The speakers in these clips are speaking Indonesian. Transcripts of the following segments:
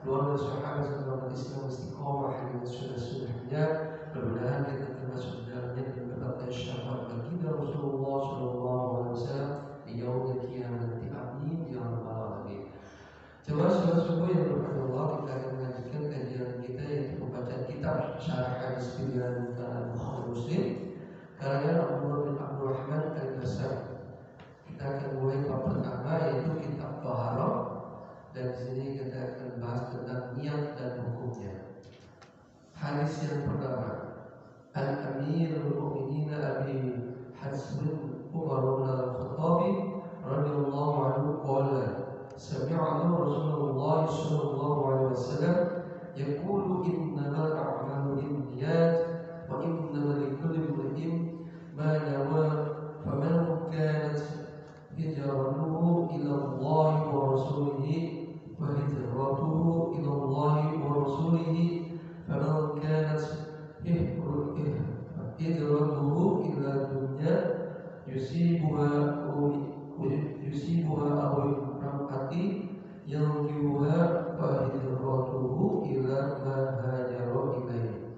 keluarga sahabat serta Islam istiqomah dengan sunnah-sunnahnya. Mudah-mudahan kita termasuk dalamnya dan mendapatkan syafaat baginda Rasulullah SAW di yaumul qiyamah nanti. Amin ya rabbal alamin. Coba saudara-saudara yang berkata Allah, kita akan melanjutkan kajian kita yaitu pembacaan kitab Syarah Hadis Pilihan Bukhari Muslim karangan Abdullah bin Abdul Rahman Al-Basri. Kita akan mulai bab pertama yaitu kitab Taharah, dan di sini kita akan bahas tentang niat dan hukumnya. Hadis yang pertama, Al-Amirul Mu'minin Abi Hasbun Umar bin Al-Khattabi radhiyallahu anhu qala sami'na Rasulullah sallallahu alaihi wasallam yaqulu innamal a'malu binniyat wa innamal likulli imrin ma nawa faman kanat hijratuhu ila Allah wa rasulihi wa hijratuhu ila Allah wa rasulihi faman kanat hijratuhu ila dunya yusibuha aw imra'ati yankihuha fa hijratuhu ila ma hajara ilaihi.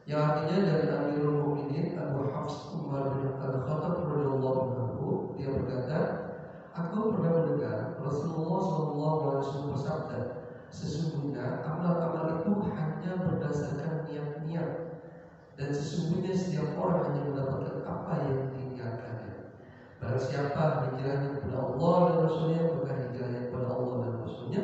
Yang artinya dari Amirul Mukminin Abu Hafs Umar bin Al-Khattab radhiyallahu anhu, dia berkata, aku pernah mendengar Rasulullah SAW bersabda, sesungguhnya amal-amal itu hanya berdasarkan niat-niat, dan sesungguhnya setiap orang hanya mendapatkan apa yang diniatkannya. Barang siapa hijrahnya kepada Allah dan Rasulnya, maka hijrahnya kepada Allah dan Rasulnya.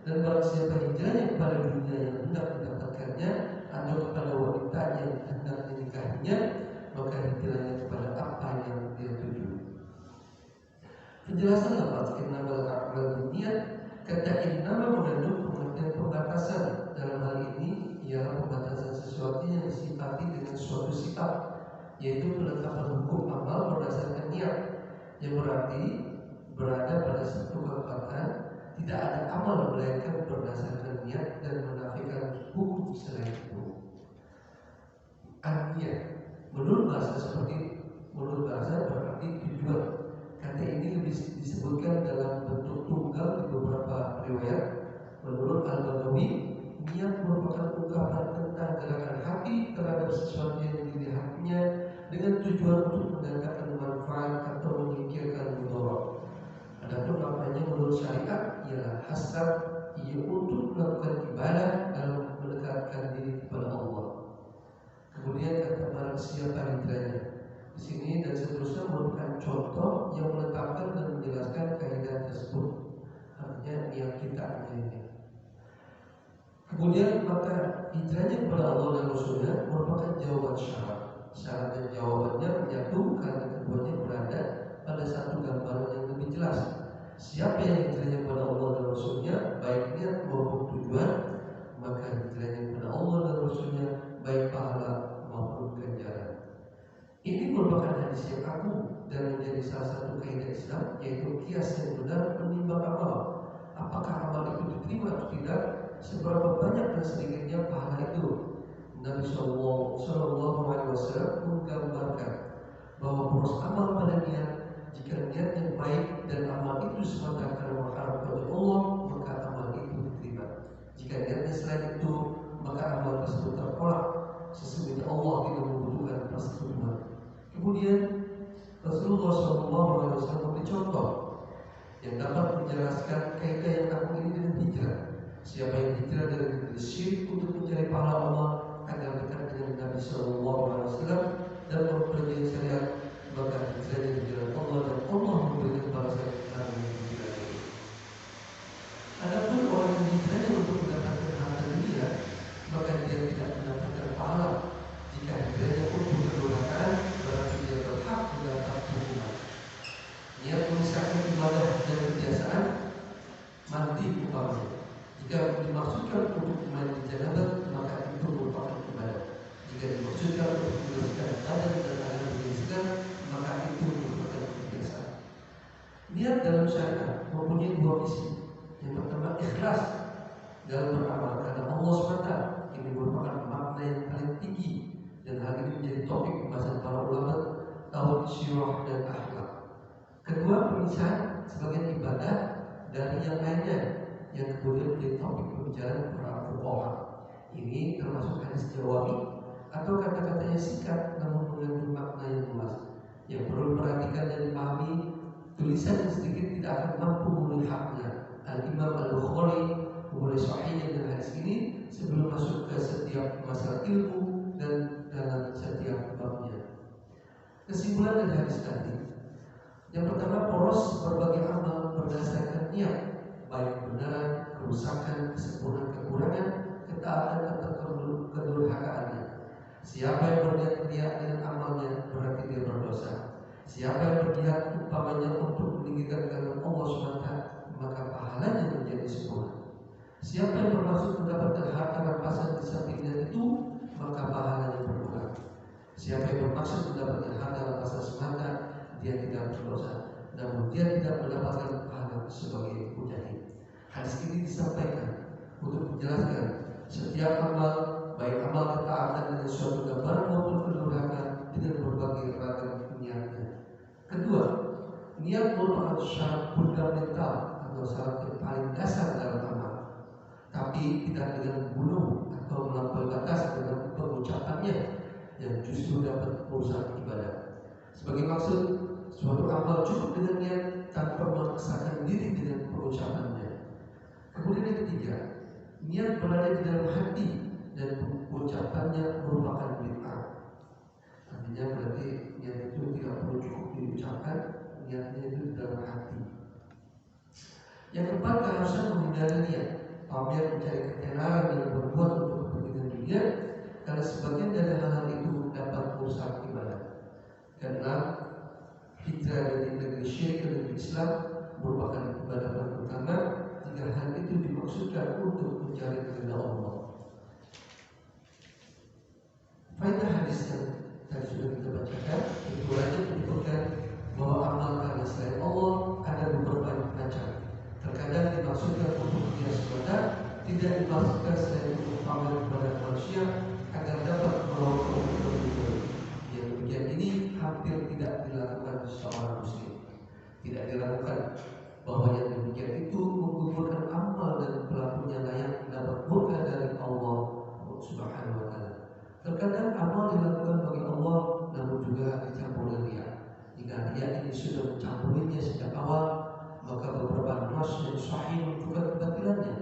Dan barang siapa hijrahnya kepada dunia yang hendak mendapatkannya atau kepada wanita yang hendak dinikahinya, maka hijrahnya kepada apa yang dia tuju. Penjelasan lafaz innamal a'malu binniyat, kata innama mengandung pengertian pembatasan. Dalam hal ini ialah pembatasan sesuatu yang disifati dengan suatu sifat, yaitu penetapan hukum amal berdasarkan niat, yang berarti berada pada satu kekuatan tidak ada amal melainkan berdasarkan niat dan menafikan hukum selain itu. Artinya, menurut bahasa berarti tujuan. Kata ini lebih disebutkan dalam bentuk tunggal di beberapa riwayat. Menurut Al-Bagawi, niat merupakan ungkapan tentang gerakan hati terhadap sesuatu yang dilihatnya dengan tujuan untuk mendatangkan manfaat atau menyingkirkan mudarat. Adapun maknanya menurut syariat ialah hasrat ia untuk melakukan ibadah dalam mendekatkan diri kepada Allah. Kemudian kata barang siapa hijrahnya di sini dan seterusnya merupakan contoh yang menetapkan dan menjelaskan kaidah tersebut. Artinya niat kita ini. Kemudian maka hijrahnya kepada Allah dan Rasulnya merupakan jawaban syarat. Syarat dan jawabannya menyatu karena keduanya berada pada satu gambaran yang lebih jelas. Siapa yang hijrahnya kepada Allah dan Rasulnya, baik niat maupun tujuan, maka hijrahnya kepada Allah dan Rasulnya, baik pahala maupun ganjaran. Ini merupakan hadis yang agung dan menjadi salah satu kaidah Islam, yaitu kias yang benar menimbang amal. Apakah amal itu diterima atau tidak, seberapa banyak dan sedikitnya pahala itu. Nabi Sallallahu Alaihi Wasallam menggambarkan bahwa proses amal pada niat, jika niatnya baik dan amal itu semata karena mengharap kepada Allah, maka amal itu diterima. Jika niatnya selain itu, maka amal tersebut tertolak. Sesungguhnya Allah tidak membutuhkan persetujuan. Kemudian Rasulullah SAW memberi contoh yang dapat menjelaskan kaidah yang agung ini dengan hijrah. Siapa yang hijrah dari negeri syirik untuk mencari pahala Allah agar dekat dengan Nabi SAW dan mempelajari syariat, maka hijrahnya di jalan Allah dan Allah memberikan balasan karena hijrah ini. Adapun orang yang hijrahnya untuk mendapatkan harta dunia, maka dia tidak mendapatkan pahala. Jika hijrahnya untuk kedurhakaan, berarti dia berhak mendapat hukuman. Niat memisahkan ibadah dan kebiasaan mandi umpamanya. Jika dimaksudkan untuk mandi janabah, maka itu merupakan ibadah. Jika dimaksudkan untuk membersihkan badan dan agar menjadi maka itu merupakan kebiasaan. Niat dalam syariat mempunyai dua misi. Yang pertama, ikhlas dalam beramal karena Allah SWT. Ini merupakan makna yang paling tinggi, dan hal ini menjadi topik pembahasan para ulama tahun syirah dan akhlak. Kedua, pemisahan sebagai ibadah dari yang lainnya, yang kemudian menjadi topik pembicaraan orang. Ini termasuk hadis jawabi atau kata-katanya singkat namun mengandung makna yang luas. Yang perlu perhatikan dan dipahami, tulisan yang sedikit tidak akan mampu memenuhi haknya. Al-Imam Al-Bukhari memulai sahihnya dengan hadis ini sebelum masuk ke setiap masalah ilmu dan dalam setiap babnya. Kesimpulan dari hadis tadi, yang pertama, poros berbagai amal berdasarkan niat, baik kebenaran, kerusakan, kesempurnaan, kekurangan, ketaatan atau kedurhakaannya. Siapa yang berniat dengan amalnya berarti dia berdosa. Siapa yang berniat umpamanya untuk meninggikan agama Allah SWT, maka pahalanya menjadi sempurna. Siapa yang bermaksud mendapatkan harta rampasan di sampingnya itu, maka pahalanya berkurang. Siapa yang bermaksud mendapatkan harta rampasan semata, dia tidak berdosa, namun dia tidak mendapatkan pahala sebagai mujahid. Hadis ini disampaikan untuk menjelaskan setiap amal, baik amal ketaatan dengan suatu gambaran maupun kedurhakaan, dengan berbagai ragam niatnya. Kedua, niat merupakan syarat fundamental atau syarat yang paling dasar dalam amal, tapi tidak dengan bunuh atau melampaui batas dalam pengucapannya yang justru dapat merusak ibadah. Sebagai maksud, suatu amal cukup dengan niat tanpa memaksakan diri dengan pengucapannya. Kemudian yang ketiga, niat berada di dalam hati dan ucapannya merupakan bid'ah. Artinya berarti niat itu tidak perlu cukup diucapkan, niatnya itu di dalam hati. Yang keempat, keharusan menghindari niat, pamer, mencari ketenaran dan berbuat untuk kepentingan dunia, karena sebagian dari hal-hal itu dapat merusak ibadah. Keenam, hijrah dari negeri syirik ke negeri Islam merupakan ibadah paling utama jika hal itu dimaksudkan untuk mencari keridhaan Allah. Faedah hadis yang tadi sudah kita bacakan, itu aja menyebutkan bahwa amal karena selain Allah ada beberapa macam. Terkadang dimaksudkan untuk dia semata, tidak dimaksudkan selain untuk pamer kepada manusia agar dapat melawat keuntungan dunia. Yang demikian ini hampir tidak dilakukan seorang muslim. Tidak dilakukan, bahwa yang demikian itu menggugurkan amal dan pelakunya layak dapat murka dari Allah Subhanahu wa Ta'ala. Terkadang amal dilakukan bagi Allah namun juga dicampur riya. Jika riya ini sudah mencampurinya sejak awal, maka beberapa nas yang sahih menunjukkan kebatilannya.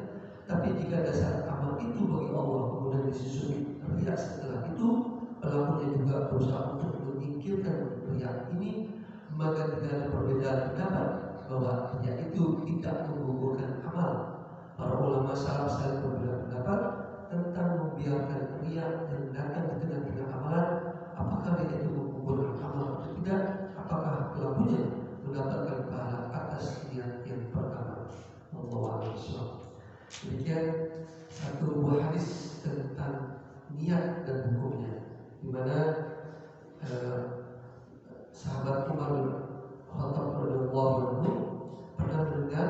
Tapi jika dasar amal itu bagi Allah kemudian disusul riya setelah itu, pelakunya juga berusaha untuk menyingkirkan riya ini, maka tidak ada perbedaan pendapat bahwa riya itu tidak menggugurkan amal. Para ulama salaf saling berbeda pendapat tentang membiarkan riya yang datang di tengah-tengah amalan, apakah riya itu menggugurkan amal atau tidak, apakah pelakunya mendapatkan pahala atas niat yang pertama. Wallahu a'lam. Demikian satu buah hadis tentang niat dan hukumnya, di mana sahabat Umar bin Khattab radhiyallahu anhu pernah mendengar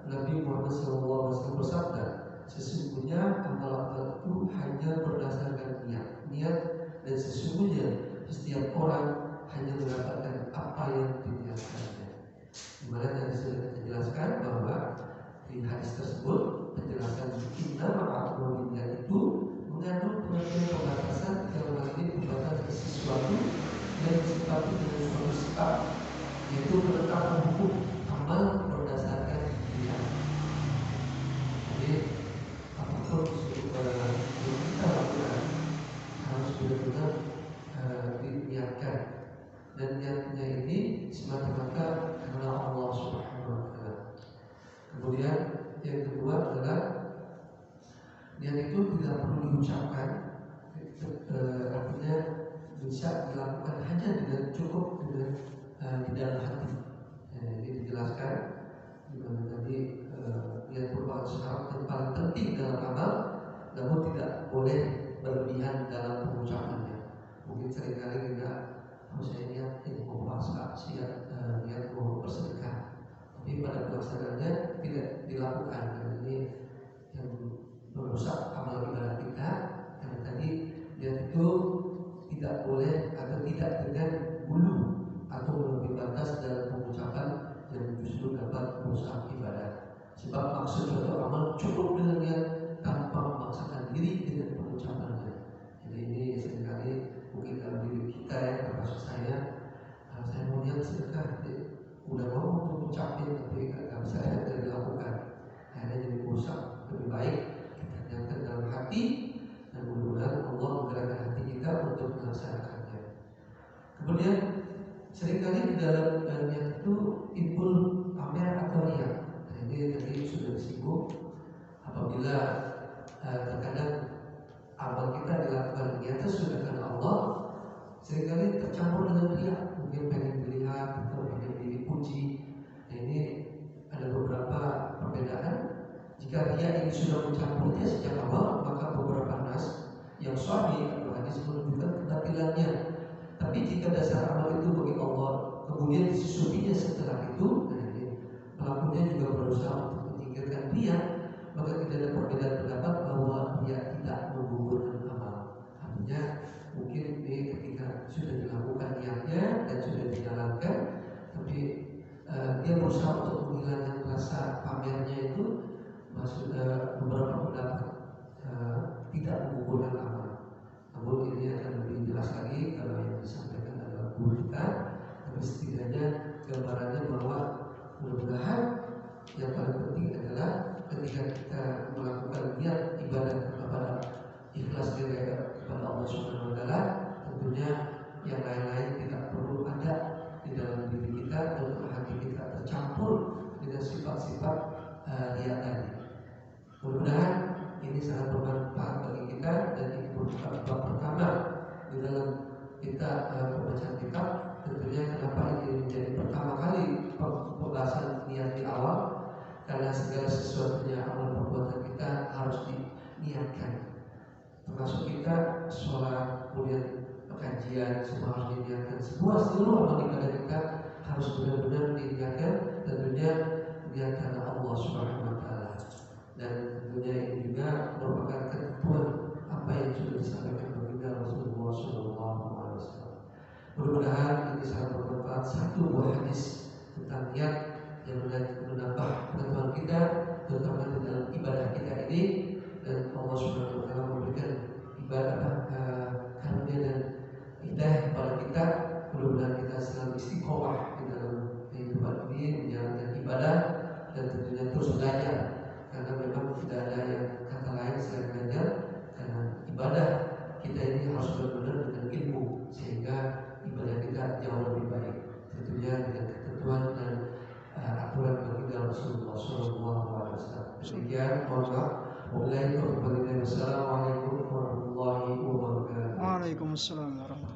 Nabi Muhammad SAW bersabda, sesungguhnya amal-amal itu hanya berdasarkan niat, dan sesungguhnya setiap orang hanya mendapatkan apa yang diniatkannya. Di mana tadi sudah kita jelaskan bahwa di hadis tersebut penjelasan inna ma'atul niat itu mengandung pengertian pembatasan, dalam hal ini pembatasan sesuatu yang disifati dengan suatu sifat, yaitu penetapan hukum amal berdasarkan niat. Jadi apapun yang kita lakukan harus benar-benar diniatkan, dan niatnya ini semata-mata karena Allah Subhanahu wa Ta'ala. Kemudian yang kedua adalah niat itu tidak perlu diucapkan, artinya bisa dilakukan hanya dengan cukup dengan di dalam hati. Ini dijelaskan di mana tadi niat merupakan syarat yang paling penting dalam amal, namun tidak boleh berlebihan dalam pengucapannya. Mungkin seringkali kita saya niat mau puasa, niat mau bersedekah, tapi pada pelaksanaannya tidak dilakukan. Ini yang merusak amal ibadah kita. Karena tadi niat itu tidak boleh atau tidak dengan bulu atau lebih batas dalam pengucapan yang justru dapat merusak ibadah. Sebab maksud suatu amal cukup dengan niat tanpa memaksakan hati, dan mudah-mudahan Allah menggerakkan hati kita untuk melaksanakannya. Kemudian seringkali di dalam niat itu timbul pamer atau riya. Nah, ini tadi sudah disinggung. Apabila terkadang amal kita dilakukan niatnya sudah karena Allah, seringkali tercampur dengan riya, mungkin pengen dilihat atau pengen dipuji. Nah, ini ada beberapa perbedaan. Jika riya ini sudah mencampurnya sejak awal, maka beberapa nas yang sahih atau hadis menunjukkan kebatilannya. Tapi jika dasar amal itu bagi Allah, kemudian disusupinya setelah itu, nah ini pelakunya juga berusaha untuk menyingkirkan riya, maka tidak ada perbedaan pendapat bahwa riya tidak menggugurkan amal. Artinya mungkin ini ketika sudah dilakukan niatnya dan sudah dijalankan, tapi dia berusaha untuk menghilangkan rasa pamernya itu, maksudnya beberapa pendapat tidak menggugurkan amal. Namun ini akan lebih jelas lagi kalau yang disampaikan adalah guru kita. Tapi setidaknya gambarannya bahwa mudah-mudahan yang paling penting adalah ketika kita melakukan niat ibadah kepada ikhlas kepada Allah Subhanahu wa taala, tentunya yang lain-lain tidak perlu ada di dalam diri kita untuk hati kita tercampur dengan sifat-sifat riya tadi. Mudah-mudahan ini sangat bermanfaat bagi kita, dan ini merupakan bab pertama di dalam kita pembacaan kitab. Tentunya kenapa ini menjadi pertama kali pembahasan niat di awal, karena segala sesuatunya amal perbuatan kita harus diniatkan, termasuk kita sholat, kemudian pengajian, semua harus diniatkan. Seluruh amal ibadah kita harus benar-benar diniatkan, tentunya niat karena Allah Subhanahu wa taala. Dan tentunya ini juga merupakan ketentuan apa yang sudah disampaikan baginda Rasulullah SAW. Mudah-mudahan ini sangat bermanfaat. Satu buah hadis tentang niat yang menambah pengetahuan kita, terutama di dalam ibadah kita ini, dan Allah Subhanahu wa taala memberikan ibadah karunia dan hidayah kepada kita. Mudah-mudahan kita selalu istiqomah di dalam kehidupan ini menjalankan ibadah, dan tentunya terus belajar, karena memang tidak ada yang kata lain selain belajar. Karena ibadah kita ini harus benar-benar dengan ilmu, sehingga ibadah kita jauh lebih baik, tentunya dengan ketentuan dan aturan baginda Rasulullah SAW. Demikian, mohon maaf. Wassalamualaikum warahmatullahi wabarakatuh. Waalaikumsalam warahmatullahi wabarakatuh.